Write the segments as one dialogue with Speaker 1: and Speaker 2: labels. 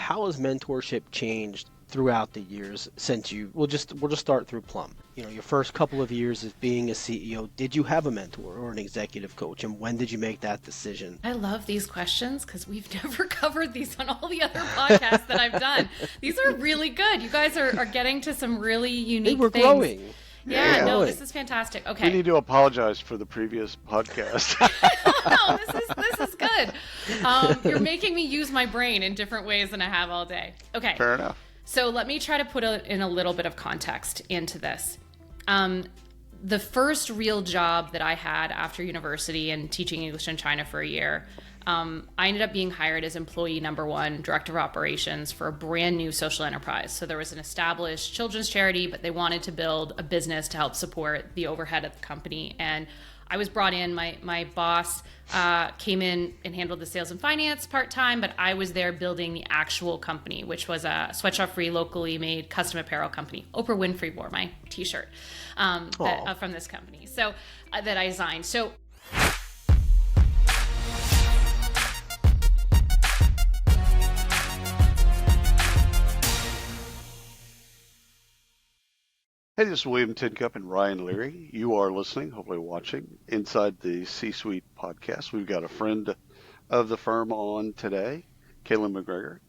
Speaker 1: how has mentorship changed throughout the years since we'll just start through Plum. Your first couple of years as being a CEO, did you have a mentor or an executive coach, and when did you make that decision?
Speaker 2: I love these questions because we've never covered these on all the other podcasts that I've done. These are really good. You guys are getting to some really unique
Speaker 1: we're
Speaker 2: things.
Speaker 1: Growing.
Speaker 2: Yeah, no, this is fantastic. Okay.
Speaker 3: We need to apologize for the previous podcast.
Speaker 2: No, this is good. You're making me use my brain in different ways than I have all day. Okay.
Speaker 3: Fair enough.
Speaker 2: So let me try to put in a little bit of context into this. The first real job that I had after university and teaching English in China for a year, I ended up being hired as employee number 1, director of operations for a brand new social enterprise. So there was an established children's charity, but they wanted to build a business to help support the overhead of the company. And I was brought in, my boss came in and handled the sales and finance part-time, but I was there building the actual company, which was a sweatshop-free, locally made custom apparel company. Oprah Winfrey wore my t-shirt from this company, so that I designed. So
Speaker 3: Hey, this is William Tincup and Ryan Leary. You are listening, hopefully watching, Inside the C-Suite podcast. We've got a friend of the firm on today, Caitlin MacGregor.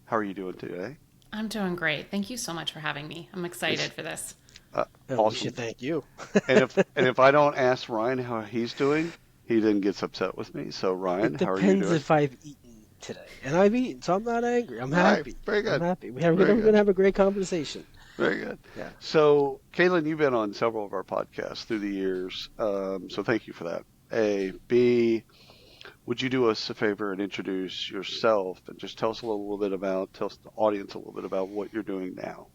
Speaker 3: How are you doing today?
Speaker 2: I'm doing great. Thank you so much for having me. I'm excited for this.
Speaker 1: Awesome. We should thank you.
Speaker 3: and if I don't ask Ryan how he's doing, he then gets upset with me. So Ryan, how are you doing?
Speaker 1: Depends if I've eaten today. And I've eaten, so I'm not angry. I'm happy.
Speaker 3: Right, very good.
Speaker 1: I'm happy. We're going to have a great conversation.
Speaker 3: Very good.
Speaker 1: Yeah.
Speaker 3: So, Caitlin, you've been on several of our podcasts through the years, so thank you for that. A. B, would you do us a favor and introduce yourself and just tell us the audience a little bit about what you're doing now?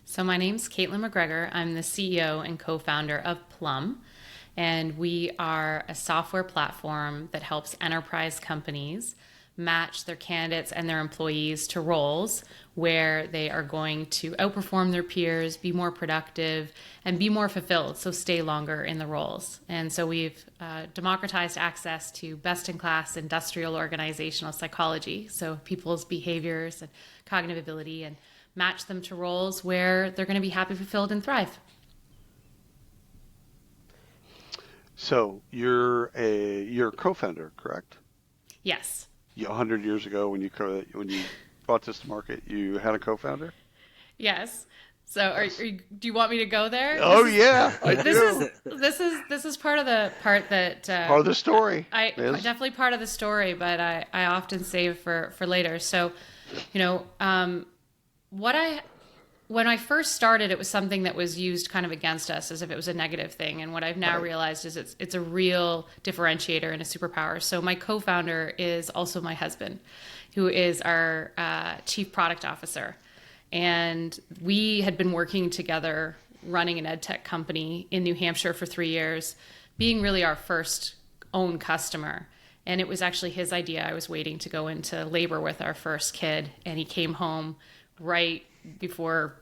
Speaker 2: So my name's Caitlin MacGregor. I'm the CEO and co-founder of Plum, and we are a software platform that helps enterprise companies match their candidates and their employees to roles where they are going to outperform their peers, be more productive, and be more fulfilled, so stay longer in the roles. And so we've democratized access to best-in-class industrial organizational psychology, so people's behaviors and cognitive ability, and match them to roles where they're going to be happy, fulfilled, and thrive.
Speaker 3: So you're a co-founder, correct?
Speaker 2: Yes.
Speaker 3: 100 years ago, when you brought this to market, you had a co-founder?
Speaker 2: Yes. So, do you want me to go there?
Speaker 3: Oh, yeah, I do.
Speaker 2: This is part of the part that
Speaker 3: part of the story.
Speaker 2: Definitely part of the story, but I often save for later. So, when I first started, it was something that was used kind of against us as if it was a negative thing. And what I've now realized is it's a real differentiator and a superpower. So my co-founder is also my husband, who is our chief product officer. And we had been working together running an ed tech company in New Hampshire for 3 years, being really our first own customer. And it was actually his idea. I was waiting to go into labor with our first kid, and he came home right before,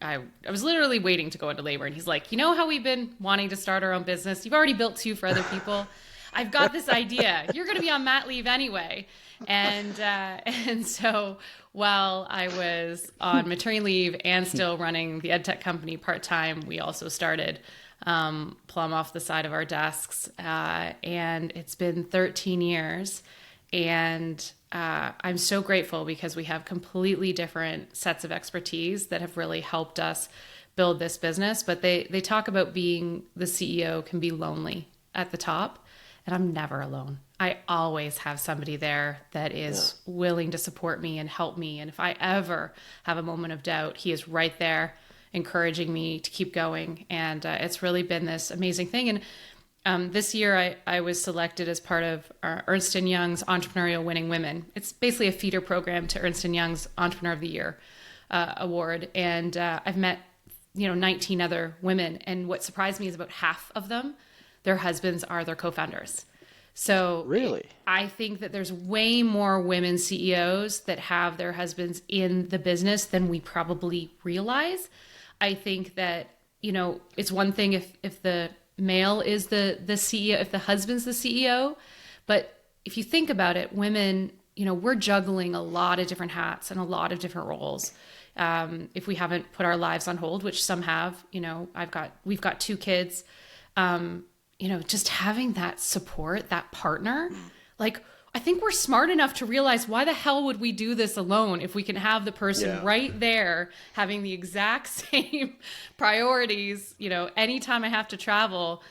Speaker 2: I was literally waiting to go into labor. And he's like, how we've been wanting to start our own business? You've already built 2 for other people. I've got this idea. You're going to be on mat leave anyway. And so while I was on maternity leave and still running the EdTech company part-time, we also started Plum off the side of our desks. And it's been 13 years. And I'm so grateful because we have completely different sets of expertise that have really helped us build this business. But they talk about being the CEO can be lonely at the top, and I'm never alone. I always have somebody there that is willing to support me and help me. And if I ever have a moment of doubt, he is right there encouraging me to keep going. And it's really been this amazing thing. And this year, I was selected as part of Ernst & Young's Entrepreneurial Winning Women. It's basically a feeder program to Ernst & Young's Entrepreneur of the Year award. And I've met 19 other women. And what surprised me is about half of them, their husbands are their co-founders. So
Speaker 1: really,
Speaker 2: I think that there's way more women CEOs that have their husbands in the business than we probably realize. I think that, it's one thing if the male is the CEO, if the husband's the CEO, but if you think about it, women, we're juggling a lot of different hats and a lot of different roles. If we haven't put our lives on hold, which some have, we've got 2 kids, just having that support, that partner, like, I think we're smart enough to realize, why the hell would we do this alone if we can have the person right there having the exact same priorities, anytime I have to travel,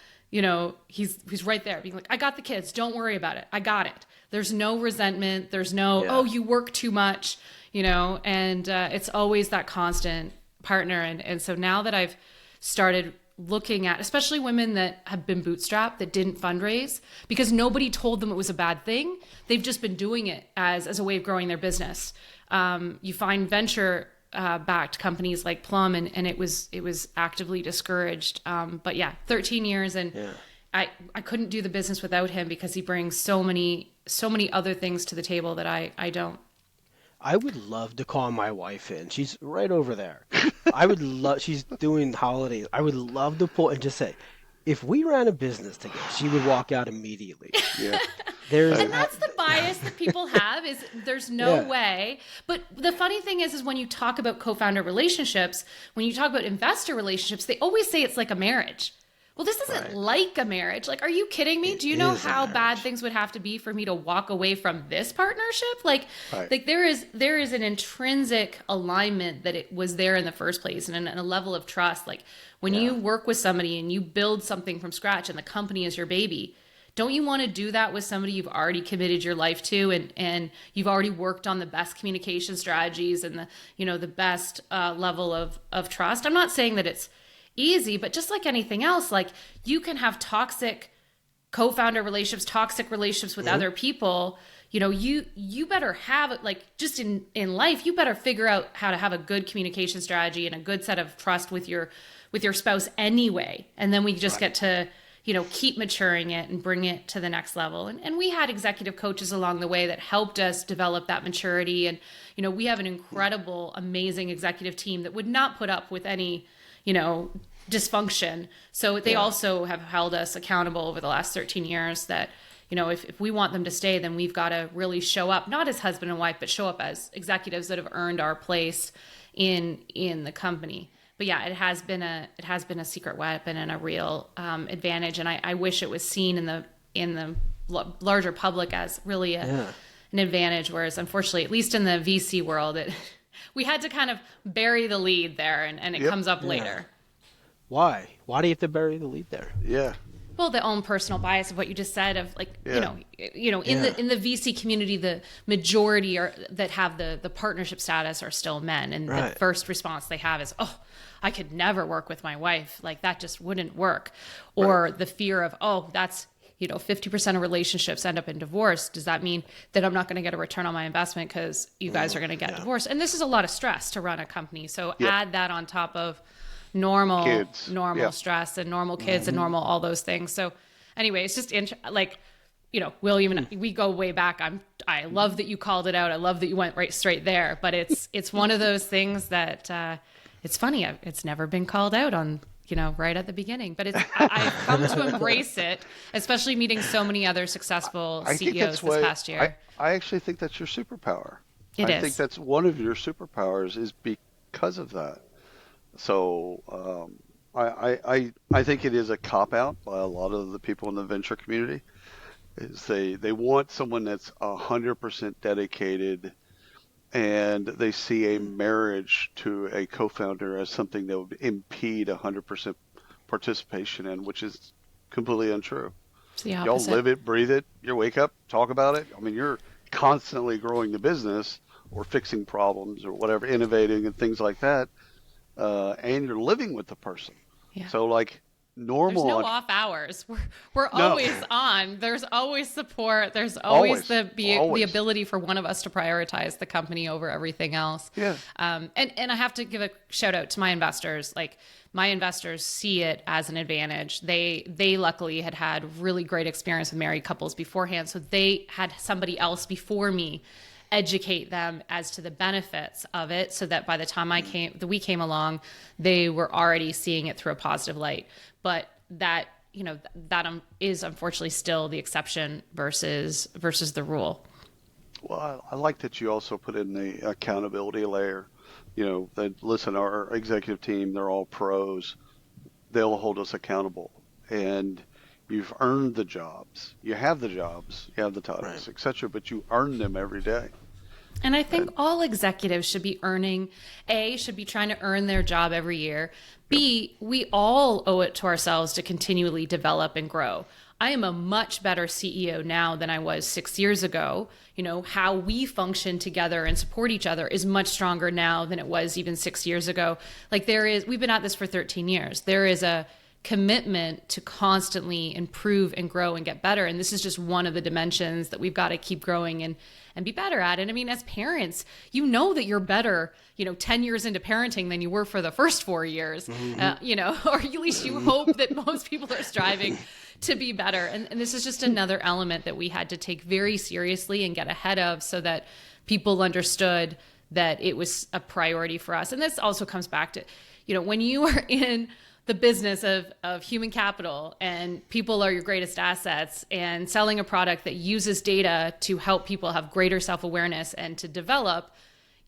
Speaker 2: he's right there being like, I got the kids. Don't worry about it. I got it. There's no resentment. There's no, oh, you work too much, and it's always that constant partner. And so now that I've started looking at, especially women that have been bootstrapped, that didn't fundraise because nobody told them it was a bad thing. They've just been doing it as a way of growing their business. You find venture backed companies like Plum, and it was actively discouraged. But yeah, 13 years, and I couldn't do the business without him because he brings so many other things to the table that I don't.
Speaker 1: I would love to call my wife in. She's right over there. She's doing holidays. I would love to pull and just say, if we ran a business together, she would walk out immediately.
Speaker 3: Yeah.
Speaker 2: And that's the bias that people have, is there's no way. But the funny thing is when you talk about co-founder relationships, when you talk about investor relationships, they always say it's like a marriage. Well, this isn't like a marriage. Like, are you kidding me? Do you know how bad things would have to be for me to walk away from this partnership? Like there is an intrinsic alignment that it was there in the first place, and a level of trust. Like, when you work with somebody and you build something from scratch and the company is your baby, don't you want to do that with somebody you've already committed your life to, and you've already worked on the best communication strategies and the best level of trust? I'm not saying that it's easy, but just like anything else, like, you can have toxic co-founder relationships, toxic relationships with other people. You better have it, like, just in life, you better figure out how to have a good communication strategy and a good set of trust with your spouse anyway. And then we just get to, keep maturing it and bring it to the next level. And we had executive coaches along the way that helped us develop that maturity. And, we have an incredible, amazing executive team that would not put up with any dysfunction. So they also have held us accountable over the last 13 years that, if we want them to stay, then we've got to really show up, not as husband and wife, but show up as executives that have earned our place in the company. But yeah, it has been a secret weapon and a real advantage. And I wish it was seen in the larger public as really an advantage. Whereas unfortunately, at least in the VC world, we had to kind of bury the lead there, and it comes up later.
Speaker 1: Why? Why do you have to bury the lead there?
Speaker 3: Yeah.
Speaker 2: Well, the own personal bias of what you just said, of like, in the VC community, the majority that have the partnership status are still men, and the first response they have is, "Oh, I could never work with my wife. Like, that just wouldn't work," or the fear of, "Oh, that's." 50% of relationships end up in divorce. Does that mean that I'm not going to get a return on my investment because you guys are going to get divorced? And this is a lot of stress to run a company. So add that on top of normal stress and normal kids and normal all those things. So anyway, it's just we go way back. I love that you called it out. I love that you went right straight there. But it's one of those things that it's funny. It's never been called out on. Right at the beginning. But I've come to embrace it, especially meeting so many other successful CEOs this past year.
Speaker 3: I actually think that's your superpower.
Speaker 2: I
Speaker 3: think that's one of your superpowers, is because of that. So I think it is a cop-out by a lot of the people in the venture community. Is they want someone that's 100% dedicated, and they see a marriage to a co-founder as something that would impede 100% participation in, which is completely untrue.
Speaker 2: It's the
Speaker 3: Y'all
Speaker 2: opposite.
Speaker 3: live it, breathe it. You wake up, talk about it. I mean, you're constantly growing the business or fixing problems or whatever, innovating and things like that, and you're living with the person.
Speaker 2: Yeah.
Speaker 3: So, like, normal.
Speaker 2: There's no off hours. We're always on. There's always support. There's always the ability for one of us to prioritize the company over everything else.
Speaker 3: Yeah.
Speaker 2: And I have to give a shout out to my investors. Like, my investors see it as an advantage. They luckily had really great experience with married couples beforehand, so they had somebody else before me educate them as to the benefits of it, so that by the time we came along, they were already seeing it through a positive light. But that is unfortunately still the exception versus the rule.
Speaker 3: Well, I like that you also put in the accountability layer. That listen, our executive team, they're all pros. They'll hold us accountable. And you've earned the jobs. You have the jobs, you have the
Speaker 1: Right.
Speaker 3: titles, etc., but you earn them every day.
Speaker 2: And I think
Speaker 3: And
Speaker 2: all executives should be should be trying to earn their job every year.
Speaker 3: yep,
Speaker 2: B, we all owe it to ourselves to continually develop and grow. I am a much better CEO now than I was 6 years ago. How we function together and support each other is much stronger now than it was even 6 years ago. We've been at this for 13 years. There is a commitment to constantly improve and grow and get better. And this is just one of the dimensions that we've got to keep growing and be better at. And I mean, as parents, that you're better, 10 years into parenting than you were for the first 4 years, or at least you hope that most people are striving to be better. And this is just another element that we had to take very seriously and get ahead of so that people understood that it was a priority for us. And this also comes back to, when you are in the business of human capital and people are your greatest assets and selling a product that uses data to help people have greater self-awareness and to develop,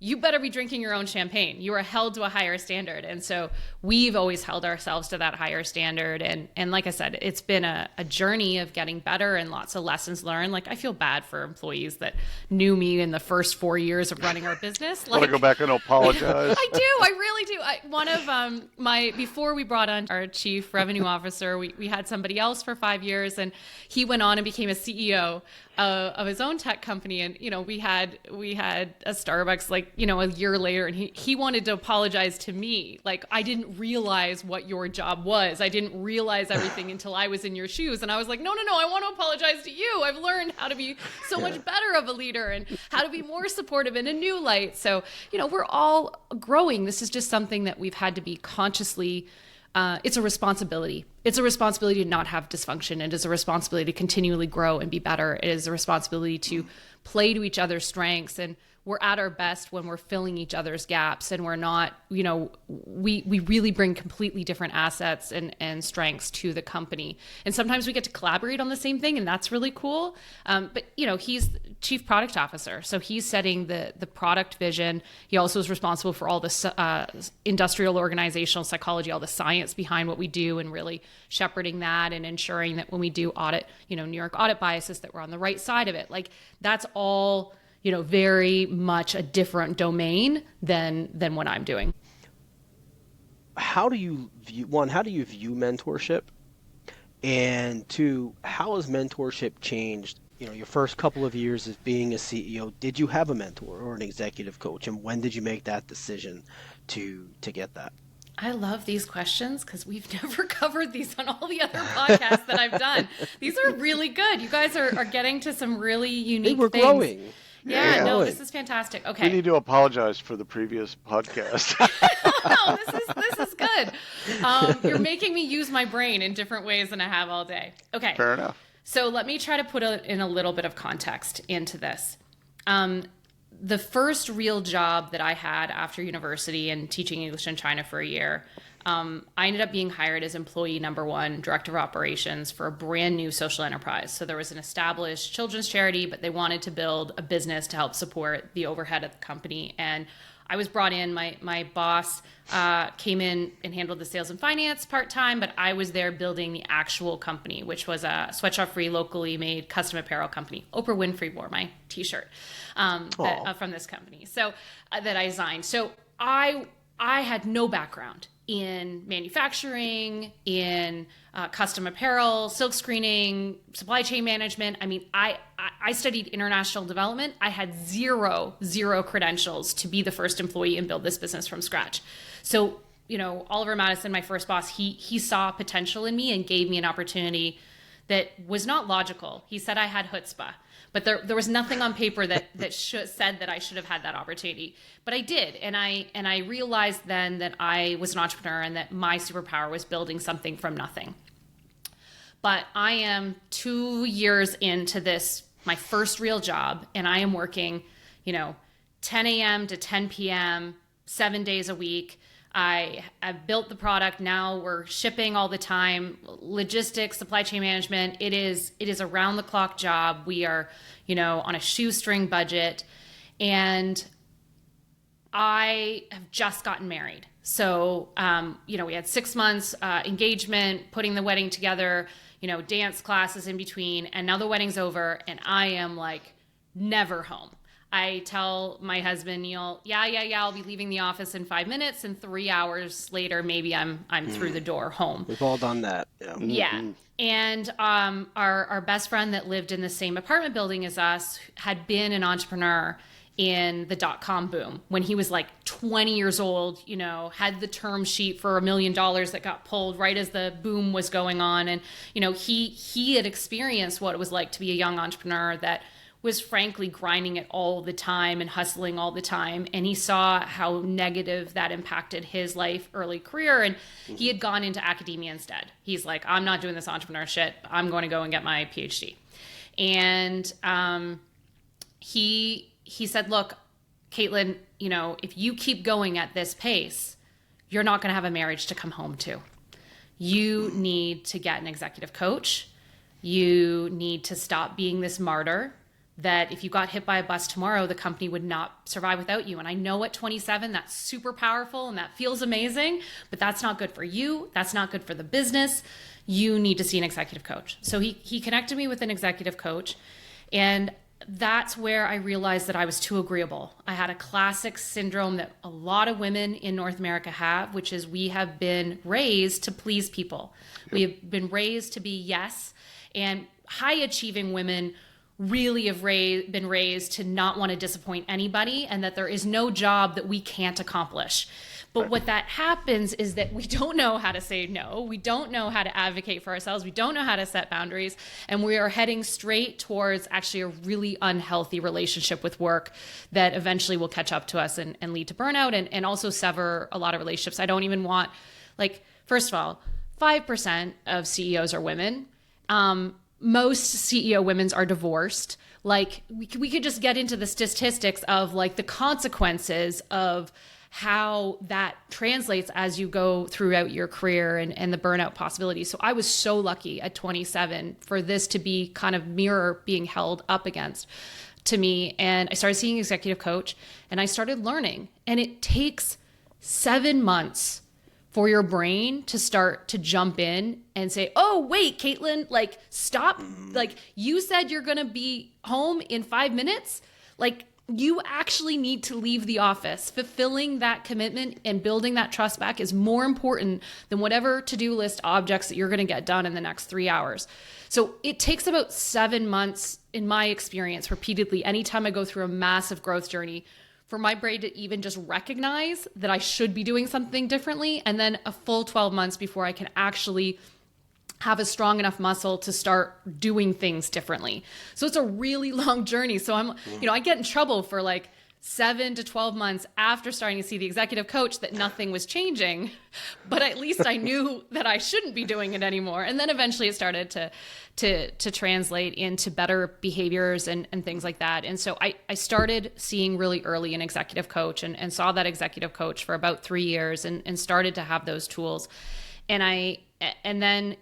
Speaker 2: you better be drinking your own champagne. You are held to a higher standard. And so we've always held ourselves to that higher standard. And like I said, it's been a journey of getting better and lots of lessons learned. Like, I feel bad for employees that knew me in the first 4 years of running our business.
Speaker 3: want to go back and apologize.
Speaker 2: I do. I really do. One of before we brought on our chief revenue officer, we had somebody else for 5 years, and he went on and became a CEO of his own tech company. And, we had a Starbucks, a year later, and he wanted to apologize to me. Like, I didn't realize what your job was. I didn't realize everything until I was in your shoes. And I was like, no, I want to apologize to you. I've learned how to be so much better of a leader and how to be more supportive in a new light. So, we're all growing. This is just something that we've had to be consciously it's a responsibility. It's a responsibility to not have dysfunction. It is a responsibility to continually grow and be better. It is a responsibility to play to each other's strengths. And we're at our best when we're filling each other's gaps, and we're not, we really bring completely different assets and strengths to the company. And sometimes we get to collaborate on the same thing, and that's really cool. But he's chief product officer. So he's setting the product vision. He also is responsible for all the industrial organizational psychology, all the science behind what we do, and really shepherding that and ensuring that when we do audit, New York audit biases, that we're on the right side of it. Like, that's all very much a different domain than what I'm doing.
Speaker 1: How do you view mentorship? And two, how has mentorship changed? Your first couple of years of being a CEO, did you have a mentor or an executive coach? And when did you make that decision to get that?
Speaker 2: I love these questions because we've never covered these on all the other podcasts that I've done. These are really good. You guys are getting to some really unique
Speaker 1: We're
Speaker 2: things.
Speaker 1: growing.
Speaker 2: Yeah, no, this is fantastic. Okay.
Speaker 3: We need to apologize for the previous podcast.
Speaker 2: No, this is good. You're making me use my brain in different ways than I have all day. Okay.
Speaker 3: Fair enough.
Speaker 2: So let me try to put in a little bit of context into this. The first real job that I had after university and teaching English in China for a year, I ended up being hired as employee number one, director of operations for a brand new social enterprise. So there was an established children's charity, but they wanted to build a business to help support the overhead of the company. And I was brought in. My boss came in and handled the sales and finance part-time, but I was there building the actual company, which was a sweatshop-free, locally made custom apparel company. Oprah Winfrey wore my t-shirt from this company, so that I designed. So I had no background in manufacturing, in custom apparel, silk screening, supply chain management. I mean, I studied international development. I had zero credentials to be the first employee and build this business from scratch. So, Oliver Madison, my first boss, he saw potential in me and gave me an opportunity that was not logical. He said I had chutzpah, but there was nothing on paper that said that I should have had that opportunity. But I did, and I realized then that I was an entrepreneur and that my superpower was building something from nothing. But I am 2 years into this, my first real job, and I am working, 10 a.m. to 10 p.m., 7 days a week. I built the product. Now we're shipping all the time. Logistics, supply chain management. It is a round the clock job. We are, on a shoestring budget, and I have just gotten married. So, we had 6 months engagement, putting the wedding together, dance classes in between, and now the wedding's over, and I am like never home. I tell my husband, Neil, I'll be leaving the office in 5 minutes, and 3 hours later, maybe I'm through the door home.
Speaker 1: We've all done that.
Speaker 2: Yeah. And our best friend that lived in the same apartment building as us had been an entrepreneur in the .com boom when he was like 20 years old, had the term sheet for $1 million that got pulled right as the boom was going on. And, he had experienced what it was like to be a young entrepreneur that was frankly grinding it all the time and hustling all the time. And he saw how negative that impacted his life, early career. And he had gone into academia instead. He's like, I'm not doing this entrepreneur shit. I'm going to go and get my PhD. And he said, look, Caitlin, if you keep going at this pace, you're not going to have a marriage to come home to. You need to get an executive coach. You need to stop being this martyr that if you got hit by a bus tomorrow, the company would not survive without you. And I know at 27, that's super powerful and that feels amazing, but that's not good for you. That's not good for the business. You need to see an executive coach. So he connected me with an executive coach, and that's where I realized that I was too agreeable. I had a classic syndrome that a lot of women in North America have, which is we have been raised to please people. Yep. We have been raised to be yes, and high achieving women really have been raised to not want to disappoint anybody, and that there is no job that we can't accomplish. But what that happens is that we don't know how to say no. We don't know how to advocate for ourselves. We don't know how to set boundaries. And we are heading straight towards actually a really unhealthy relationship with work that eventually will catch up to us and lead to burnout and also sever a lot of relationships. I don't even want, first of all, 5% of CEOs are women. Most CEO women are divorced. We could just get into the statistics of the consequences of how that translates as you go throughout your career and the burnout possibilities. So I was so lucky at 27 for this to be kind of mirror being held up against to me. And I started seeing an executive coach, and I started learning. And it takes 7 months for your brain to start to jump in and say, oh, wait, Caitlin, stop. You said you're going to be home in 5 minutes. You actually need to leave the office. Fulfilling that commitment and building that trust back is more important than whatever to-do list objects that you're going to get done in the next 3 hours. So it takes about 7 months, in my experience, repeatedly, anytime I go through a massive growth journey, for my brain to even just recognize that I should be doing something differently, and then a full 12 months before I can actually have a strong enough muscle to start doing things differently. So it's a really long journey. So I get in trouble for 7 to 12 months after starting to see the executive coach that nothing was changing, but at least I knew that I shouldn't be doing it anymore. And then eventually it started to translate into better behaviors and things like that. And so I started seeing really early an executive coach and saw that executive coach for about 3 years and started to have those tools. And then,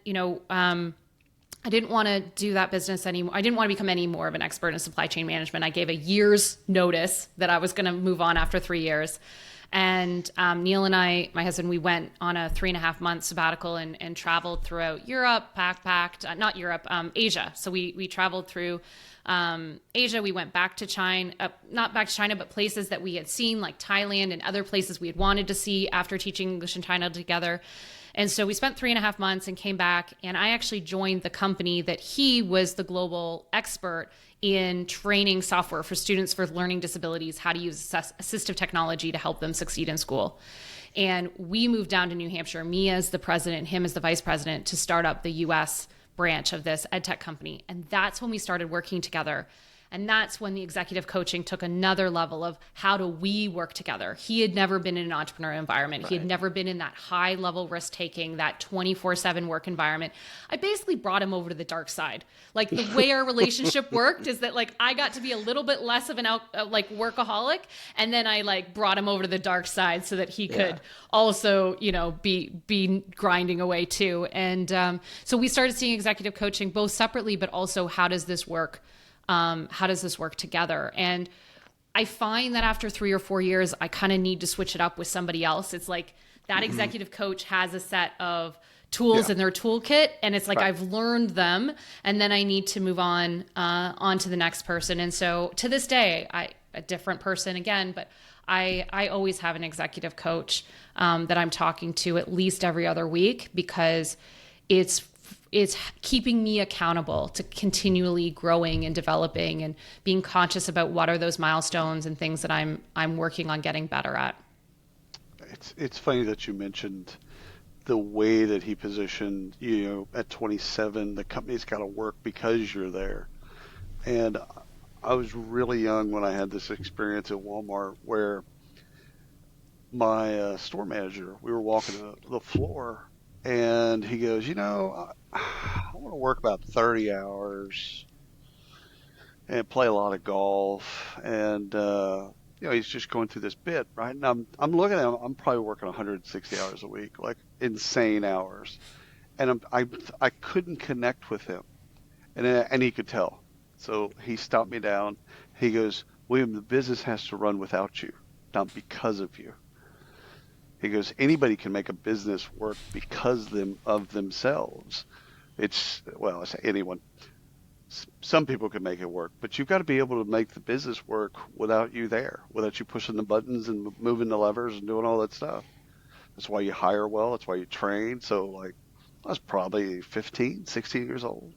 Speaker 2: I didn't want to do that business anymore. I didn't want to become any more of an expert in supply chain management. I gave a year's notice that I was going to move on after 3 years. And Neil and I, my husband, we went on a 3.5 month sabbatical and traveled throughout Europe, Asia. So we traveled through Asia. We went back to China, not back to China, but places that we had seen, like Thailand and other places we had wanted to see after teaching English in China together. And so we spent 3.5 months and came back, and I actually joined the company that he was the global expert in training software for students with learning disabilities, how to use assistive technology to help them succeed in school. And we moved down to New Hampshire, me as the president, him as the vice president, to start up the US branch of this ed tech company. And that's when we started working together. And that's when the executive coaching took another level of how do we work together. He had never been in an entrepreneurial environment. Right. He had never been in that high level risk taking, that 24/7 work environment. I basically brought him over to the dark side. Like the way our relationship worked is that like I got to be a little bit less of an workaholic, and then I like brought him over to the dark side so that he could also, you know, be grinding away too. And so we started seeing executive coaching both separately, but also how does this work? How does this work together? And I find that after 3 or 4 years, I kind of need to switch it up with somebody else. It's like that executive coach has a set of tools in their toolkit, and it's like I've learned them, and then I need to move on to the next person. And so to this day, a different person again, but I always have an executive coach that I'm talking to at least every other week, because it's keeping me accountable to continually growing and developing and being conscious about what are those milestones and things that I'm working on getting better at.
Speaker 3: It's funny that you mentioned the way that he positioned, you know, at 27, the company's got to work because you're there. And I was really young when I had this experience at Walmart where my store manager, we were walking the floor, and he goes, you know, I want to work about 30 hours and play a lot of golf. And, you know, he's just going through this bit, right? And I'm looking at him, I'm probably working 160 hours a week, like insane hours. And I couldn't connect with him. And he could tell. So he stopped me down. He goes, William, the business has to run without you, not because of you. He goes, anybody can make a business work because of themselves. It's, well, I say anyone. Some people can make it work, but you've got to be able to make the business work without you there, without you pushing the buttons and moving the levers and doing all that stuff. That's why you hire well. That's why you train. So, like, I was probably 15, 16 years old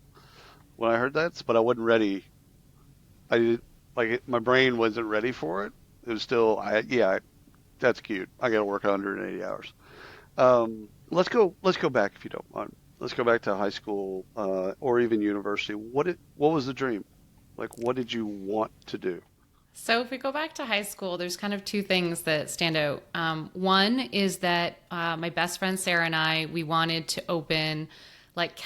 Speaker 3: when I heard that, but I wasn't ready. I didn't, like, my brain wasn't ready for it. It was still, that's cute. I got to work 180 hours. Let's go back if you don't mind. Let's go back to high school or even university. What was the dream? Like, what did you want to do?
Speaker 2: So if we go back to high school, there's kind of two things that stand out. One is that my best friend Sarah and I, we wanted to open like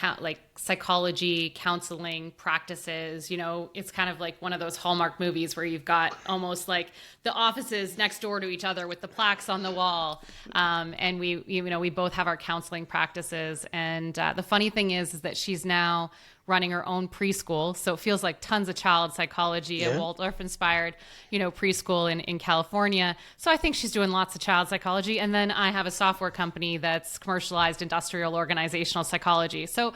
Speaker 2: psychology, counseling practices. You know, it's kind of like one of those Hallmark movies where you've got almost like the offices next door to each other with the plaques on the wall. And we both have our counseling practices. And the funny thing is that she's now running her own preschool. So it feels like tons of child psychology at Waldorf inspired, preschool in California. So I think she's doing lots of child psychology. And then I have a software company that's commercialized industrial organizational psychology. So,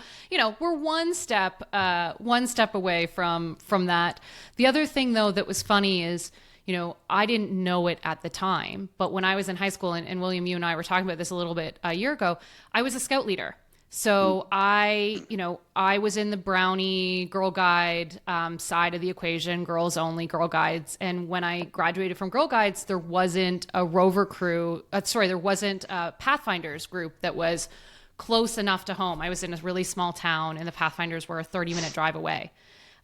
Speaker 2: we're one step away from that. The other thing though, that was funny is, I didn't know it at the time, but when I was in high school, and William, you and I were talking about this a little bit a year ago, I was a scout leader. So I was in the Brownie Girl Guide side of the equation, girls only, Girl Guides. And when I graduated from Girl Guides, there wasn't a rover crew. There wasn't a Pathfinders group that was close enough to home. I was in a really small town, and the Pathfinders were a 30-minute drive away.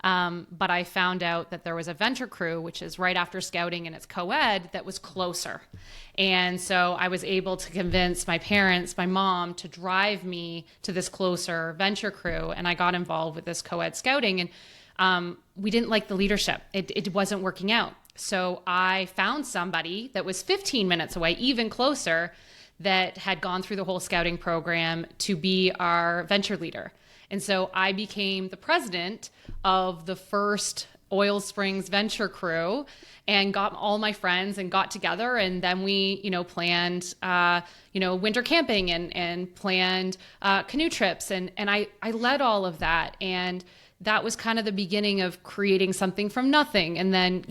Speaker 2: But I found out that there was a venture crew, which is right after scouting and it's co-ed, that was closer. And so I was able to convince my parents, my mom, to drive me to this closer venture crew. And I got involved with this co-ed scouting, and we didn't like the leadership. It wasn't working out. So I found somebody that was 15 minutes away, even closer, that had gone through the whole scouting program to be our venture leader. And so I became the president of the first Oil Springs venture crew, and got all my friends and got together. And then we, planned, winter camping and planned canoe trips. And I led all of that. And that was kind of the beginning of creating something from nothing. And then,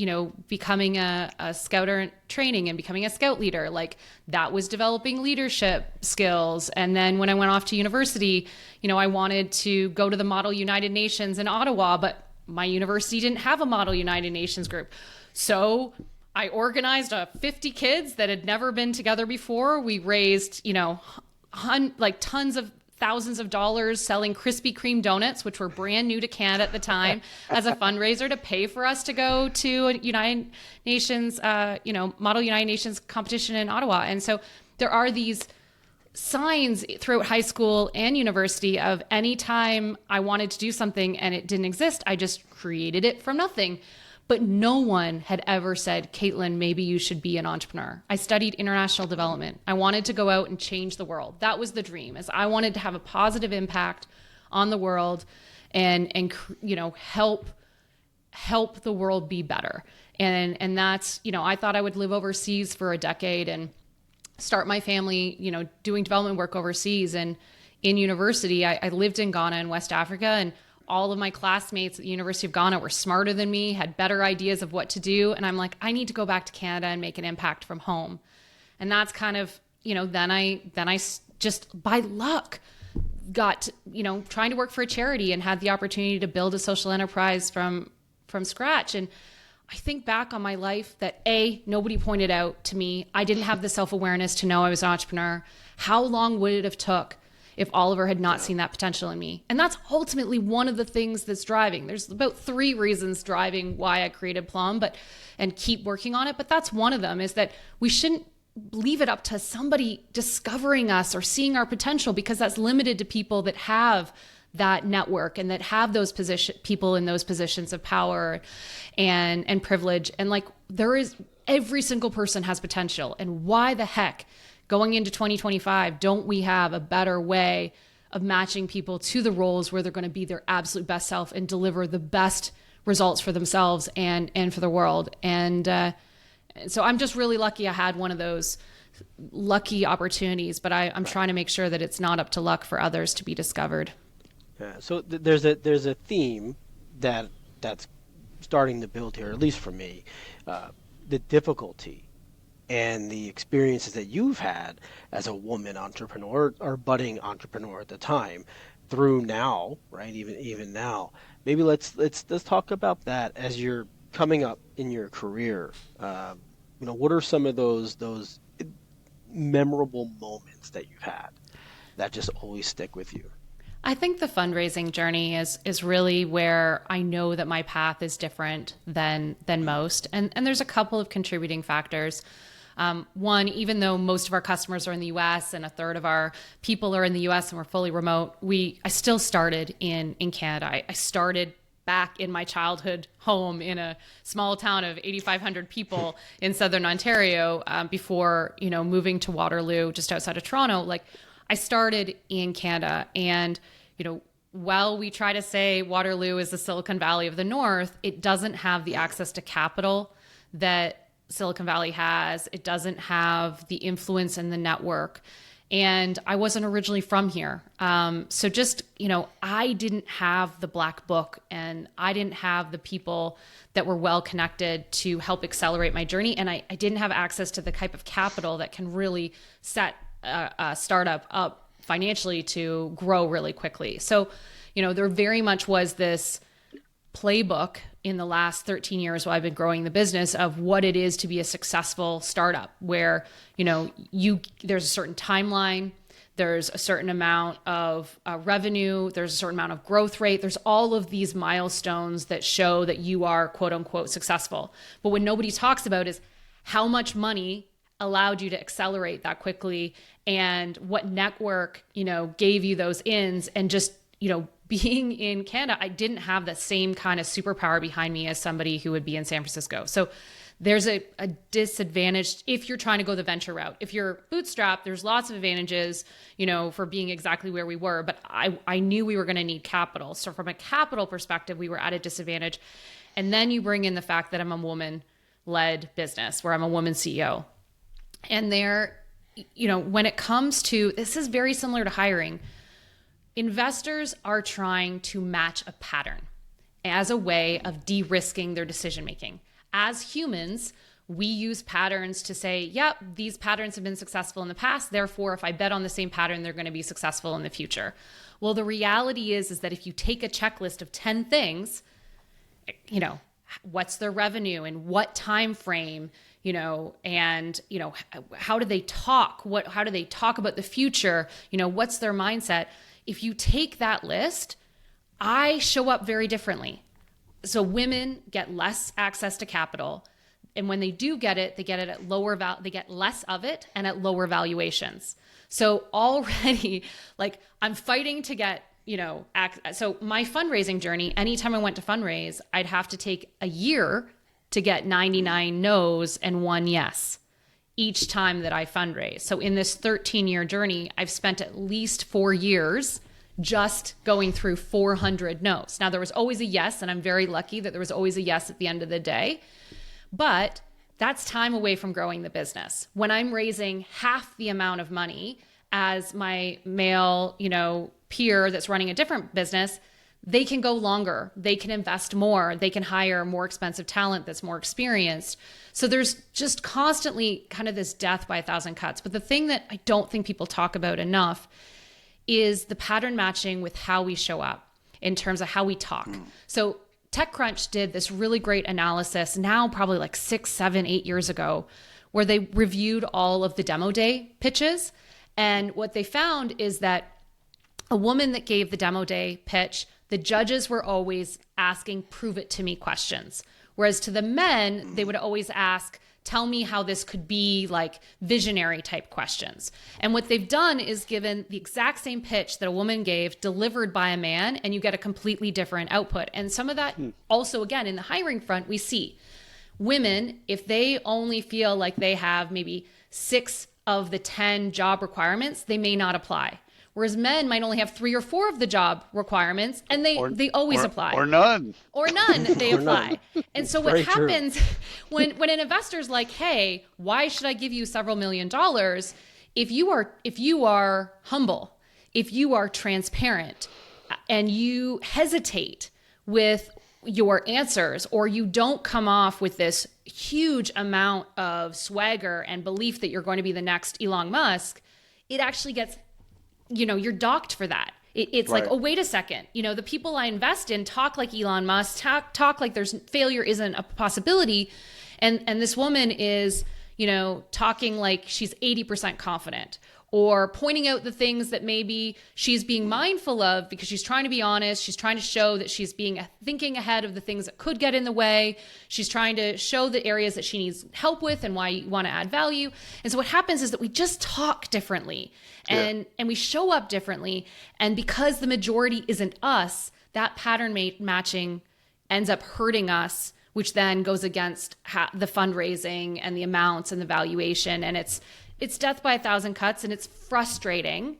Speaker 2: becoming a scouter training and becoming a scout leader, like that was developing leadership skills. And then when I went off to university, I wanted to go to the Model United Nations in Ottawa, but my university didn't have a Model United Nations group. So I organized 50 kids that had never been together before. We raised, tons of thousands of dollars selling Krispy Kreme donuts, which were brand new to Canada at the time, as a fundraiser to pay for us to go to a United Nations, Model United Nations competition in Ottawa. And so there are these signs throughout high school and university of any time I wanted to do something and it didn't exist, I just created it from nothing. But no one had ever said, Caitlin, maybe you should be an entrepreneur. I studied international development. I wanted to go out and change the world. That was the dream, is I wanted to have a positive impact on the world and help the world be better. And that's, I thought I would live overseas for a decade and start my family, doing development work overseas. And in university, I lived in Ghana in West Africa, and all of my classmates at the University of Ghana were smarter than me, had better ideas of what to do. And I'm like, I need to go back to Canada and make an impact from home. And that's kind of, then I just by luck got, trying to work for a charity and had the opportunity to build a social enterprise from scratch. And I think back on my life that nobody pointed out to me. I didn't have the self-awareness to know I was an entrepreneur. How long would it have took if Oliver had not seen that potential in me? And that's ultimately one of the things that's driving. There's about 3 reasons driving why I created Plum, and keep working on it. But that's one of them, is that we shouldn't leave it up to somebody discovering us or seeing our potential, because that's limited to people that have that network and that have those people in those positions of power and privilege. And every single person has potential. And why the heck, going into 2025, don't we have a better way of matching people to the roles where they're going to be their absolute best self and deliver the best results for themselves and for the world? And so I'm just really lucky I had one of those lucky opportunities, but I'm trying to make sure that it's not up to luck for others to be discovered.
Speaker 1: Yeah, so there's a theme that's starting to build here, at least for me, the difficulty and the experiences that you've had as a woman entrepreneur or budding entrepreneur at the time through now, right? Even now, maybe let's talk about that as you're coming up in your career. What are some of those memorable moments that you've had that just always stick with you?
Speaker 2: I think the fundraising journey is really where I know that my path is different than most. And there's a couple of contributing factors. One, even though most of our customers are in the US and a third of our people are in the US and we're fully remote, I still started in Canada. I started back in my childhood home in a small town of 8,500 people in Southern Ontario, before, moving to Waterloo just outside of Toronto. I started in Canada, and, while we try to say Waterloo is the Silicon Valley of the North, it doesn't have the access to capital that Silicon Valley has. It doesn't have the influence and the network. And I wasn't originally from here. So just, I didn't have the black book, and I didn't have the people that were well connected to help accelerate my journey. And I didn't have access to the type of capital that can really set a startup up financially to grow really quickly. So, there very much was this playbook in the last 13 years while I've been growing the business of what it is to be a successful startup, where, there's a certain timeline, there's a certain amount of revenue, there's a certain amount of growth rate, there's all of these milestones that show that you are quote unquote successful. But what nobody talks about is how much money allowed you to accelerate that quickly, and what network, gave you those ins. And just, being in Canada, I didn't have the same kind of superpower behind me as somebody who would be in San Francisco. So there's a disadvantage if you're trying to go the venture route. If you're bootstrapped, there's lots of advantages, for being exactly where we were, but I knew we were going to need capital. So from a capital perspective, we were at a disadvantage. And then you bring in the fact that I'm a woman-led business where I'm a woman CEO. And there, when it comes to, this is very similar to hiring. Investors are trying to match a pattern as a way of de-risking their decision-making. As humans, we use patterns to say, yep, these patterns have been successful in the past. Therefore, if I bet on the same pattern, they're going to be successful in the future. Well, the reality is that if you take a checklist of 10 things, what's their revenue and what time frame, and, how do they talk? How do they talk about the future? What's their mindset? if you take that list, I show up very differently. So women get less access to capital. And when they do get it, they get it at lower they get less of it and at lower valuations. So already, like, I'm fighting to get, so my fundraising journey, anytime I went to fundraise, I'd have to take a year to get 99 no's and 1 yes each time that I fundraise. So in this 13-year journey, I've spent at least 4 years just going through 400 no's. Now, there was always a yes, and I'm very lucky that there was always a yes at the end of the day. But that's time away from growing the business. When I'm raising half the amount of money as my male, peer that's running a different business, they can go longer. They can invest more. They can hire more expensive talent that's more experienced. So there's just constantly kind of this death by a thousand cuts. But the thing that I don't think people talk about enough is the pattern matching with how we show up in terms of how we talk. So TechCrunch did this really great analysis now, probably like 6, 7, 8 years ago, where they reviewed all of the demo day pitches. And what they found is that a woman that gave the demo day pitch, the judges were always asking, prove it to me questions. Whereas to the men, they would always ask, tell me how this could be, like visionary type questions. And what they've done is given the exact same pitch that a woman gave, delivered by a man, and you get a completely different output. And some of that also, again, in the hiring front, we see women, if they only feel like they have maybe 6 of the 10 job requirements, they may not apply. Whereas men might only have 3 or 4 of the job requirements, and they always apply.
Speaker 3: Or none.
Speaker 2: Or none, they apply. And so what
Speaker 1: Very
Speaker 2: happens when an investor's like, hey, why should I give you several $1 million? If you are humble, if you are transparent, and you hesitate with your answers, or you don't come off with this huge amount of swagger and belief that you're going to be the next Elon Musk, it actually gets, you're docked for that. It's
Speaker 3: Right.
Speaker 2: like, oh, wait a second. The people I invest in talk like Elon Musk, talk like failure isn't a possibility. And this woman is, talking like she's 80% confident, or pointing out the things that maybe she's being mindful of because she's trying to be honest. She's trying to show that she's thinking ahead of the things that could get in the way. She's trying to show the areas that she needs help with and why you want to add value. And so what happens is that we just talk differently and we show up differently. And because the majority isn't us, that pattern matching ends up hurting us, which then goes against the fundraising and the amounts and the valuation. And it's death by a thousand cuts, and it's frustrating,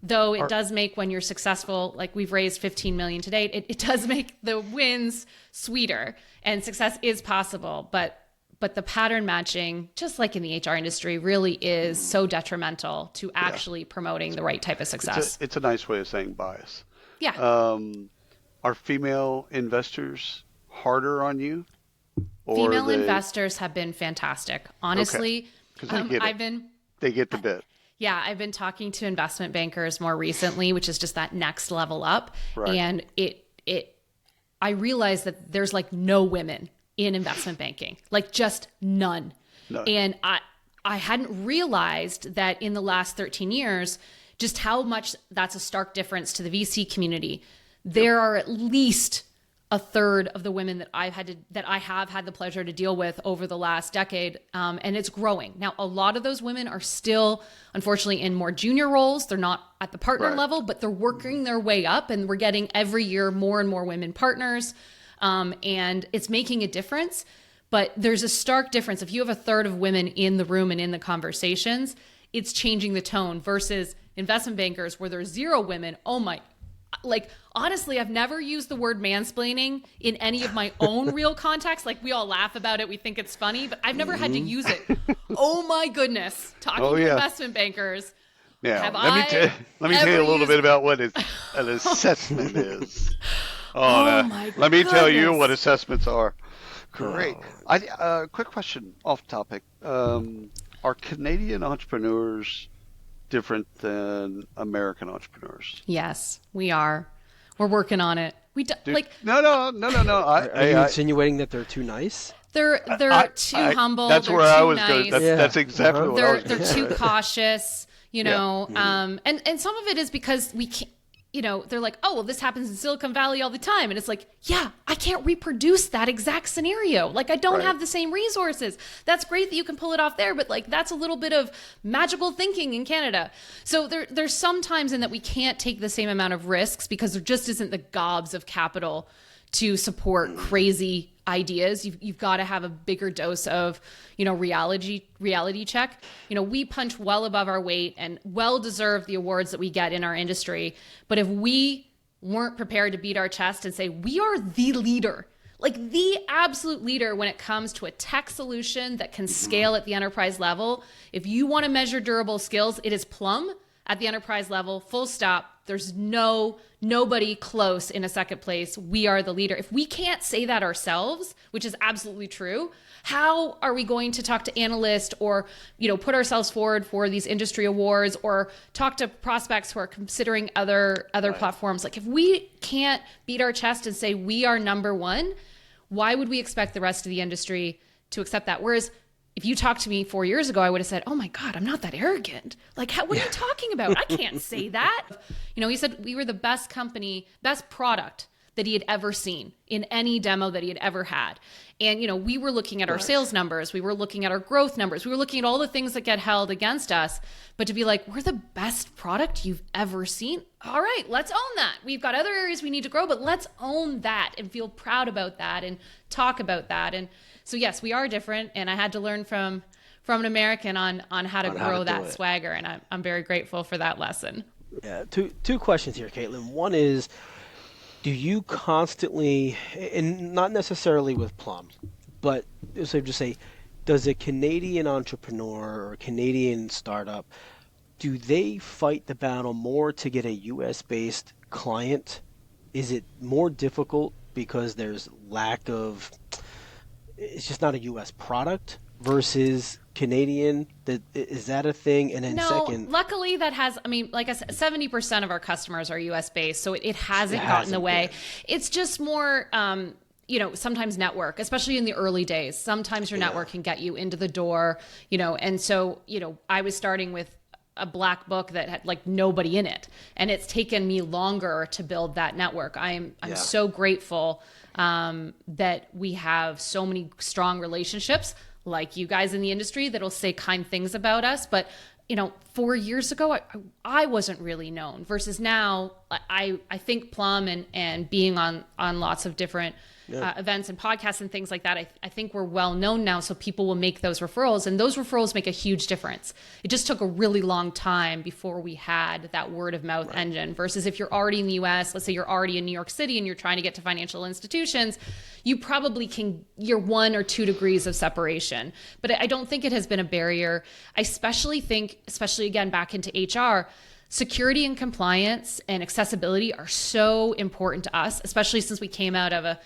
Speaker 2: though it does make, when you're successful, like we've raised 15 million to date, it does make the wins sweeter, and success is possible. But the pattern matching, just like in the HR industry, really is so detrimental to actually promoting the right type of success.
Speaker 3: It's a nice way of saying bias.
Speaker 2: Yeah.
Speaker 3: Are female investors harder on you? Or
Speaker 2: Female investors have been fantastic. Honestly,
Speaker 3: because they get the bit.
Speaker 2: Yeah, I've been talking to investment bankers more recently, which is just that next level up.
Speaker 3: Right.
Speaker 2: And I realized that there's like no women in investment banking, like just none.
Speaker 3: No.
Speaker 2: And I hadn't realized that in the last 13 years, just how much that's a stark difference to the VC community. There are at least a third of the women that I have had the pleasure to deal with over the last decade. And it's growing. Now, a lot of those women are still, unfortunately, in more junior roles. They're not at the partner level, but they're working their way up, and we're getting every year more and more women partners. And it's making a difference, but there's a stark difference. If you have a third of women in the room and in the conversations, it's changing the tone, versus investment bankers where there's 0 women. Oh my, like, honestly, I've never used the word mansplaining in any of my own real context. Like, we all laugh about it. We think it's funny, but I've never had to use it. Oh my goodness. Talking to investment bankers.
Speaker 3: Yeah. Let me tell you a little bit about what an assessment is. Let me tell you what assessments are. Great. Quick question off topic. Are Canadian entrepreneurs different than American entrepreneurs?
Speaker 2: Yes, we are. We're working on it.
Speaker 3: No.
Speaker 1: Are you insinuating that they're too nice?
Speaker 2: They're too humble.
Speaker 3: That's
Speaker 2: they're
Speaker 3: where
Speaker 2: too
Speaker 3: I was
Speaker 2: nice.
Speaker 3: going. That's exactly what I was going
Speaker 2: They're too cautious, and some of it is because we can't. they're like, oh, well, this happens in Silicon Valley all the time. And it's like, yeah, I can't reproduce that exact scenario. Like, I don't have the same resources. That's great that you can pull it off there, but like, that's a little bit of magical thinking in Canada. So there's some times in that we can't take the same amount of risks because there just isn't the gobs of capital to support crazy ideas. You've got to have a bigger dose of, reality check. We punch well above our weight and well deserve the awards that we get in our industry. But if we weren't prepared to beat our chest and say, we are the leader, like the absolute leader when it comes to a tech solution that can scale at the enterprise level, if you want to measure durable skills, it is Plum at the enterprise level, full stop. There's nobody close in a second place. We are the leader. If we can't say that ourselves, which is absolutely true, how are we going to talk to analysts or, put ourselves forward for these industry awards or talk to prospects who are considering other platforms? Like, if we can't beat our chest and say we are number one, why would we expect the rest of the industry to accept that? Whereas if you talked to me 4 years ago, I would have said, oh my God, I'm not that arrogant. Like, what are you talking about? I can't say that. He said we were the best company, best product that he had ever seen in any demo that he had ever had. And, we were looking at our sales numbers. We were looking at our growth numbers. We were looking at all the things that get held against us. But to be like, we're the best product you've ever seen. All right, let's own that. We've got other areas we need to grow, but let's own that and feel proud about that and talk about that. And so, yes, we are different. And I had to learn from an American on how to grow that swagger. And I'm very grateful for that lesson.
Speaker 1: Yeah, two questions here, Caitlin. One is, do you constantly, and not necessarily with Plum, but so just say, does a Canadian entrepreneur or a Canadian startup, do they fight the battle more to get a US-based client? Is it more difficult because there's lack of, it's just not a US product versus Canadian? Is that a thing? And then second,
Speaker 2: luckily that has, like I said, 70% of our customers are US based, so it hasn't gotten in the way. It's just more, sometimes network, especially in the early days. Sometimes your network can get you into the door, and so, I was starting with a black book that had like nobody in it, and it's taken me longer to build that network. I'm so grateful that we have so many strong relationships like you guys in the industry that'll say kind things about us. But, 4 years ago, I wasn't really known versus now I think Plum and being on lots of different events and podcasts and things like that, I think we're well known now, so people will make those referrals, and those referrals make a huge difference. It just took a really long time before we had that word of mouth engine versus if you're already in the US, let's say you're already in New York City and you're trying to get to financial institutions, you probably you're 1 or 2 degrees of separation. But I don't think it has been a barrier. I especially think, again, back into HR, security and compliance and accessibility are so important to us, especially since we came out of a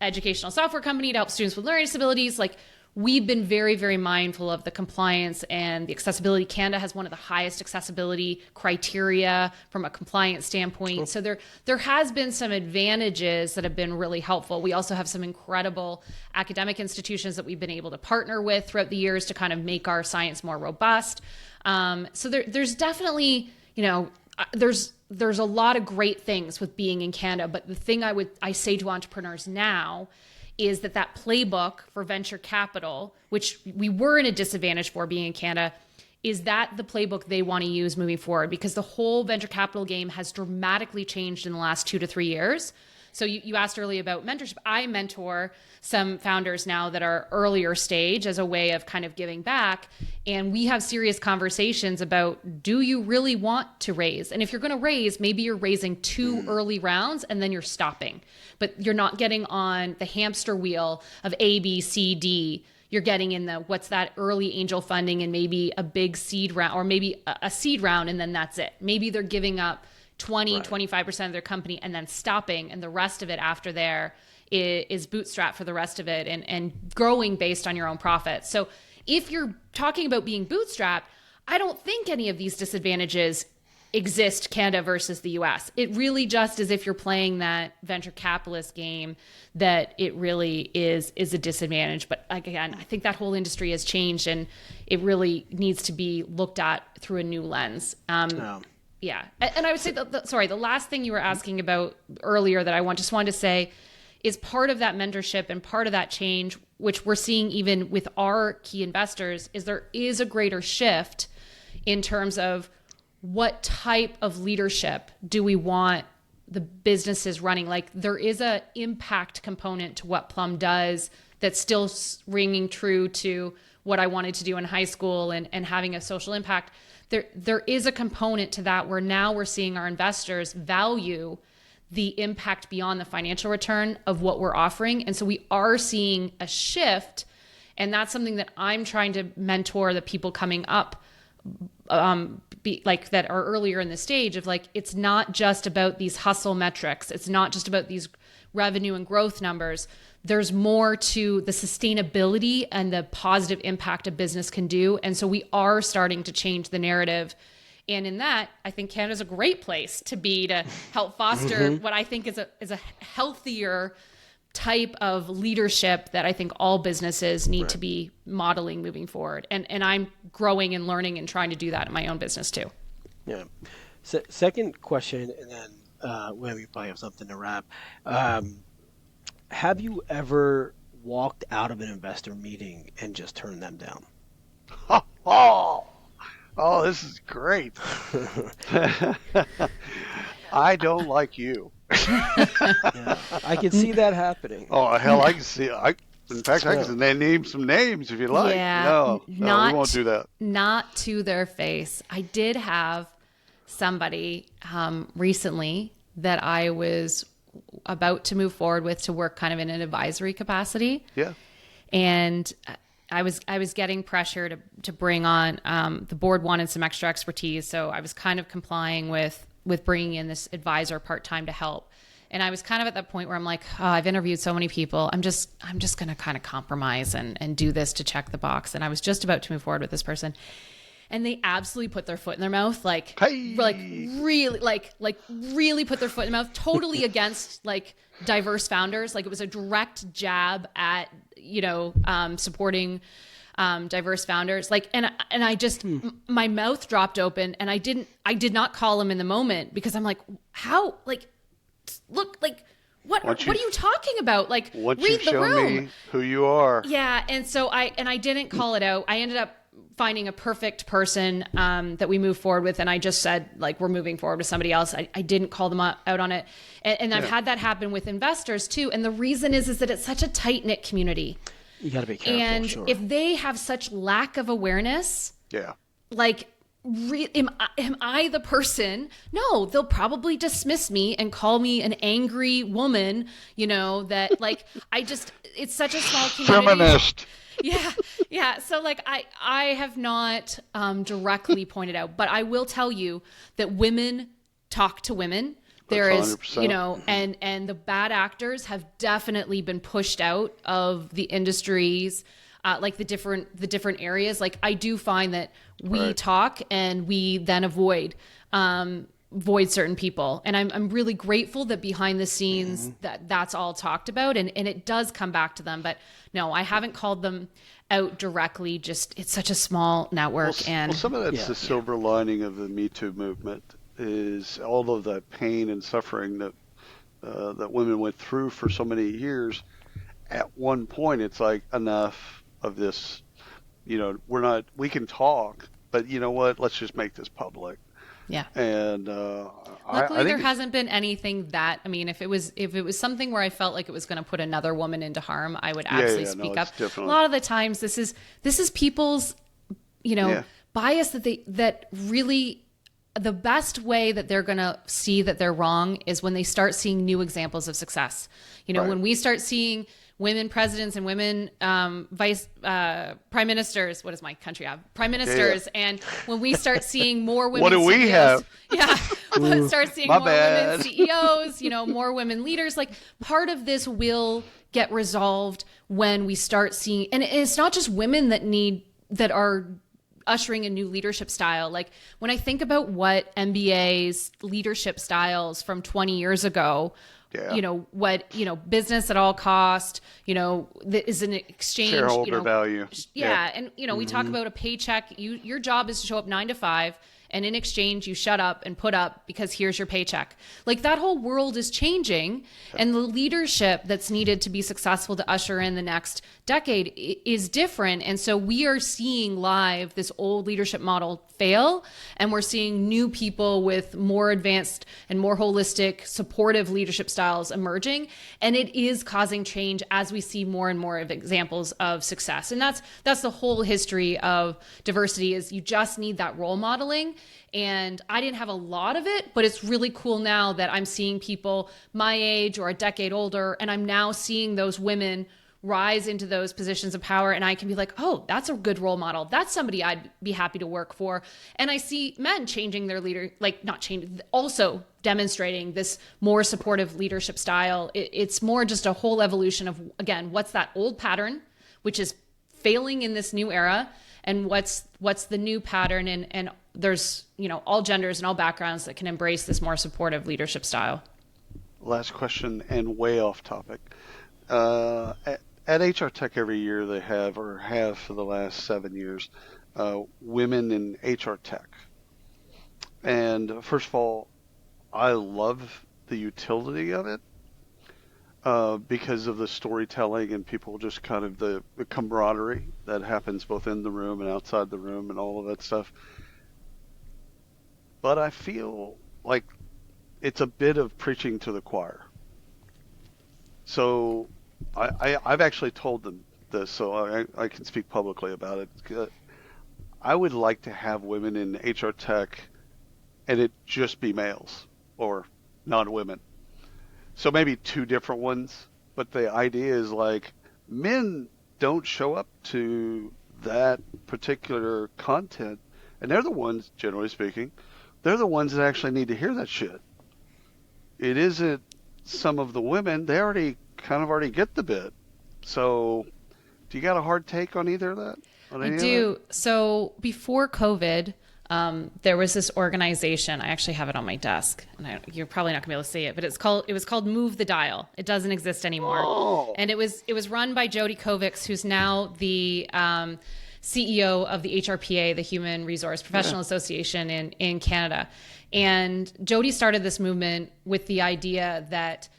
Speaker 2: educational software company to help students with learning disabilities. Like, we've been very, very mindful of the compliance and the accessibility. Canada has one of the highest accessibility criteria from a compliance standpoint. Cool. So there has been some advantages that have been really helpful. We also have some incredible academic institutions that we've been able to partner with throughout the years to kind of make our science more robust. So there's definitely, there's a lot of great things with being in Canada, but the thing I say to entrepreneurs now is that playbook for venture capital, which we were in a disadvantage for being in Canada, is that the playbook they want to use moving forward, because the whole venture capital game has dramatically changed in the last 2 to 3 years. So you asked earlier about mentorship. I mentor some founders now that are earlier stage as a way of kind of giving back. And we have serious conversations about, do you really want to raise? And if you're going to raise, maybe you're raising 2 early rounds and then you're stopping. But you're not getting on the hamster wheel of A, B, C, D. You're getting in what's that early angel funding and maybe a big seed round, or maybe a seed round, and then that's it. Maybe they're giving up 25% of their company and then stopping, and the rest of it after there is bootstrap for the rest of it and growing based on your own profits. So if you're talking about being bootstrapped, I don't think any of these disadvantages exist Canada versus the US. It really just is, if you're playing that venture capitalist game, that it really is a disadvantage. But again, I think that whole industry has changed and it really needs to be looked at through a new lens. Yeah. And I would say the last thing you were asking about earlier that I just wanted to say is part of that mentorship and part of that change, which we're seeing even with our key investors, is there is a greater shift in terms of what type of leadership do we want the businesses running. Like there is a impact component to what Plum does that's still ringing true to what I wanted to do in high school and having a social impact. There is a component to that where now we're seeing our investors value the impact beyond the financial return of what we're offering. And so we are seeing a shift. And that's something that I'm trying to mentor the people coming up, that are earlier in the stage of like, it's not just about these hustle metrics. It's not just about these revenue and growth numbers. There's more to the sustainability and the positive impact a business can do. And so we are starting to change the narrative. And in that, I think Canada's a great place to be, to help foster what I think is a healthier type of leadership that I think all businesses need to be modeling moving forward. And I'm growing and learning and trying to do that in my own business too.
Speaker 1: Yeah. Second question, and then we probably have something to wrap. Have you ever walked out of an investor meeting and just turned them down?
Speaker 3: Oh, this is great. I don't like you.
Speaker 1: Yeah, I can see that happening.
Speaker 3: Oh, hell, I can see it. In fact, I can name some names if you like.
Speaker 2: Yeah,
Speaker 3: No, we won't do that.
Speaker 2: Not to their face. I did have somebody recently that I was about to move forward with to work kind of in an advisory capacity.
Speaker 3: Yeah.
Speaker 2: And I was getting pressure to bring on, the board wanted some extra expertise. So I was kind of complying with bringing in this advisor part-time to help. And I was kind of at that point where I'm like, oh, I've interviewed so many people. I'm just going to kind of compromise and do this to check the box. And I was just about to move forward with this person. And they absolutely put their foot in their mouth, like,
Speaker 3: hey!
Speaker 2: really put their foot in their mouth, totally against like diverse founders. Like it was a direct jab at, supporting diverse founders. Like, and I just, my mouth dropped open and I did not call him in the moment because I'm like, how, like, look, like, what are you talking about? Like,
Speaker 3: once
Speaker 2: read
Speaker 3: you've
Speaker 2: the
Speaker 3: shown
Speaker 2: room.
Speaker 3: me who you are.
Speaker 2: Yeah. And so I didn't call it out. I ended up finding a perfect person that we move forward with. And I just said, like, we're moving forward with somebody else. I didn't call them out on it. And I've had that happen with investors too. And the reason is that it's such a tight knit community.
Speaker 1: You got to be careful.
Speaker 2: And
Speaker 1: sure.
Speaker 2: if they have such lack of awareness, like, am I the person? No, they'll probably dismiss me and call me an angry woman, that like, it's such a small community.
Speaker 3: Feminist.
Speaker 2: Yeah. So like I have not directly pointed out, but I will tell you that women talk to women. There is,
Speaker 3: 100%.
Speaker 2: And the bad actors have definitely been pushed out of the industries, like the different areas. Like I do find that we talk and we then avoid certain people. And I'm really grateful that behind the scenes that's all talked about and it does come back to them. But no, I haven't called them out directly. Just, it's such a small network.
Speaker 3: Some of that's the silver lining of the Me Too movement is all of the pain and suffering that that women went through for so many years. At one point, it's like, enough of this. We can talk, but you know what? Let's just make this public.
Speaker 2: Yeah.
Speaker 3: And
Speaker 2: luckily, there hasn't been anything that, I mean, if it was something where I felt like it was going to put another woman into harm, I would absolutely speak up.
Speaker 3: Definitely.
Speaker 2: A lot of the times, this is people's, bias that really, the best way that they're going to see that they're wrong is when they start seeing new examples of success. When we start seeing women presidents and women prime ministers. What does my country have? Prime ministers. Yeah. And when we start seeing more women
Speaker 3: what do we have?
Speaker 2: Yeah. We'll start seeing more women CEOs, more women leaders. Like, part of this will get resolved when we start seeing, and it's not just women that are ushering a new leadership style. Like, when I think about what MBA's leadership styles from 20 years ago
Speaker 3: Yeah.
Speaker 2: what, business at all cost, is an exchange,
Speaker 3: Shareholder value.
Speaker 2: yeah. And, we talk about a paycheck. Your job is to show up 9 to 5. And in exchange, you shut up and put up because here's your paycheck. Like, that whole world is changing. And the leadership that's needed to be successful to usher in the next decade is different. And so we are seeing live this old leadership model fail. And we're seeing new people with more advanced and more holistic, supportive leadership styles emerging. And it is causing change as we see more and more of examples of success. And that's the whole history of diversity, is you just need that role modeling. And I didn't have a lot of it, but it's really cool now that I'm seeing people my age or a decade older, and I'm now seeing those women rise into those positions of power. And I can be like, oh, that's a good role model. That's somebody I'd be happy to work for. And I see men changing their leader, like not changing, also demonstrating this more supportive leadership style. It's more just a whole evolution of, again, what's that old pattern, which is failing in this new era, and what's the new pattern. And there's, all genders and all backgrounds that can embrace this more supportive leadership style.
Speaker 3: Last question, and way off topic. At HR Tech every year they have for the last 7 years, women in HR Tech. And first of all, I love the utility of it because of the storytelling and people just kind of the camaraderie that happens both in the room and outside the room and all of that stuff. But I feel like it's a bit of preaching to the choir. So I've actually told them this, so I can speak publicly about it. I would like to have women in HR Tech and it just be males or non-women. So maybe 2 different ones, but the idea is like men don't show up to that particular content, and they're the ones, generally speaking, they're the ones that actually need to hear that shit. It isn't some of the women, they already get the bit. So do you got a hard take on either of that?
Speaker 2: I do. So before COVID, there was this organization. I actually have it on my desk, and you're probably not gonna be able to see it, but it was called Move the Dial. It doesn't exist anymore.
Speaker 3: Oh.
Speaker 2: And it was run by Jody Kovacs, who's now the CEO of the HRPA, the Human Resource Professional Association in Canada. And Jody started this movement with the idea that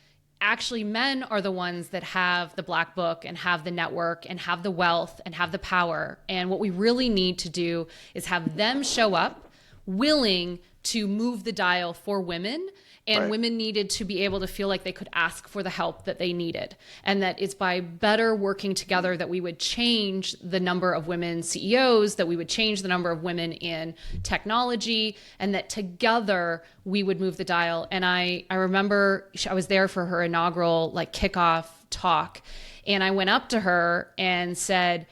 Speaker 2: actually men are the ones that have the black book and have the network and have the wealth and have the power. And what we really need to do is have them show up willing to move the dial for women. And
Speaker 3: Right.
Speaker 2: Women needed to be able to feel like they could ask for the help that they needed. And that it's by better working together that we would change the number of women CEOs, that we would change the number of women in technology, and that together we would move the dial. And I remember I was there for her inaugural kickoff talk. And I went up to her and said,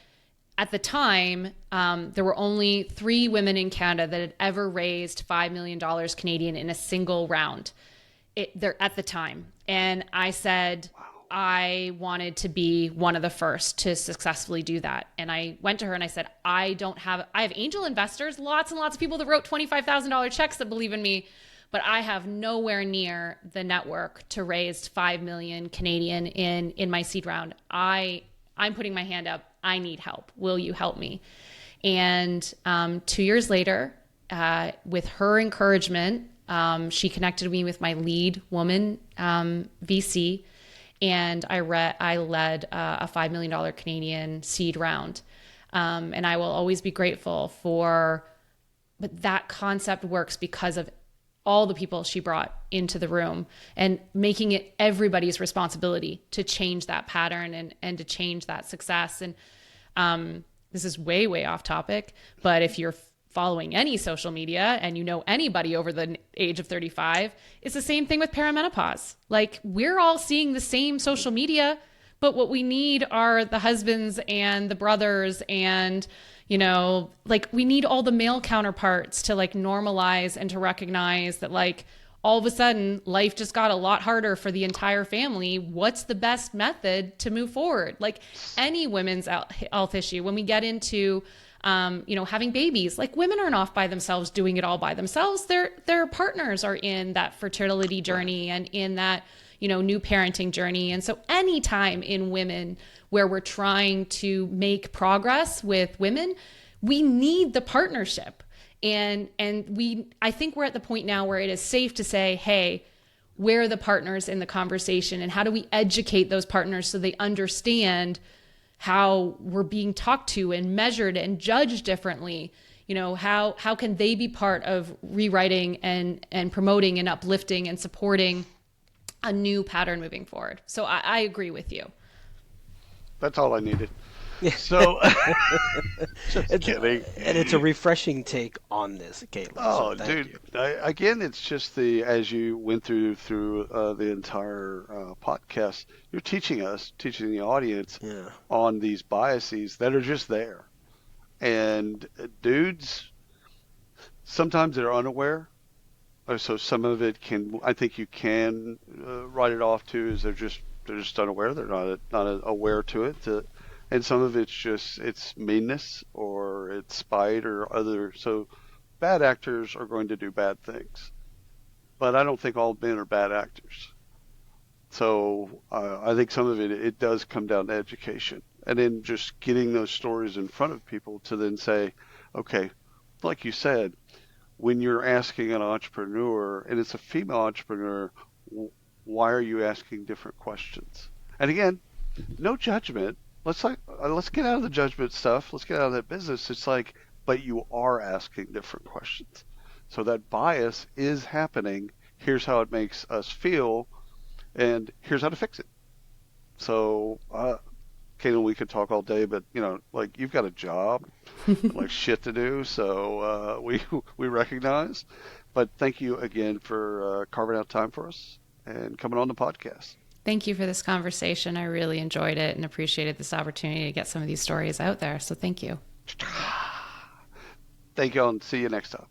Speaker 2: at the time, there were only 3 women in Canada that had ever raised $5 million Canadian in a single round at the time. And I said, wow. I wanted to be one of the first to successfully do that. And I went to her and I said, I have angel investors, lots and lots of people that wrote $25,000 checks that believe in me, but I have nowhere near the network to raise 5 million Canadian in my seed round. I'm putting my hand up. I need help. Will you help me? And 2 years later, with her encouragement, she connected me with my lead woman VC, and I led a $5 million Canadian seed round. And I will always be grateful but that concept works because of all the people she brought into the room and making it everybody's responsibility to change that pattern and to change that success. And this is way, way off topic, but if you're following any social media and you know anybody over the age of 35, it's the same thing with perimenopause. We're all seeing the same social media, but what we need are the husbands and the brothers and we need all the male counterparts to normalize and to recognize that all of a sudden life just got a lot harder for the entire family. What's the best method to move forward? Any women's health issue, when we get into having babies, women aren't off by themselves doing it all by themselves. Their partners are in that fertility journey and in that new parenting journey. And so anytime in women where we're trying to make progress with women, we need the partnership. And I think we're at the point now where it is safe to say, hey, where are the partners in the conversation, and how do we educate those partners so they understand how we're being talked to and measured and judged differently? How can they be part of rewriting and promoting and uplifting and supporting a new pattern moving forward? So I agree with you.
Speaker 3: That's all I needed. So, just kidding.
Speaker 1: And it's a refreshing take on this, Caitlin.
Speaker 3: Oh,
Speaker 1: So thank
Speaker 3: dude!
Speaker 1: you.
Speaker 3: Again, it's just as you went through the entire podcast, you're teaching the audience
Speaker 1: Yeah.
Speaker 3: on these biases that are just there. And dudes, sometimes they're unaware. So some of it I think you can write it off too, as they're just unaware. They're not aware to it. And some of it's meanness, or it's spite, or other. So bad actors are going to do bad things, but I don't think all men are bad actors. So I think some of it does come down to education, and then just getting those stories in front of people to then say, okay, like you said, when you're asking an entrepreneur, and it's a female entrepreneur, why are you asking different questions? And again, no judgment. Let's get out of the judgment stuff. Let's get out of that business. It's like, but you are asking different questions. So that bias is happening. Here's how it makes us feel, and here's how to fix it. So, Caitlin, we could talk all day, but like, you've got a job, like shit to do. So we recognize. But thank you again for carving out time for us and coming on the podcast.
Speaker 2: Thank you for this conversation. I really enjoyed it and appreciated this opportunity to get some of these stories out there. So thank you.
Speaker 3: Thank you all, and see you next time.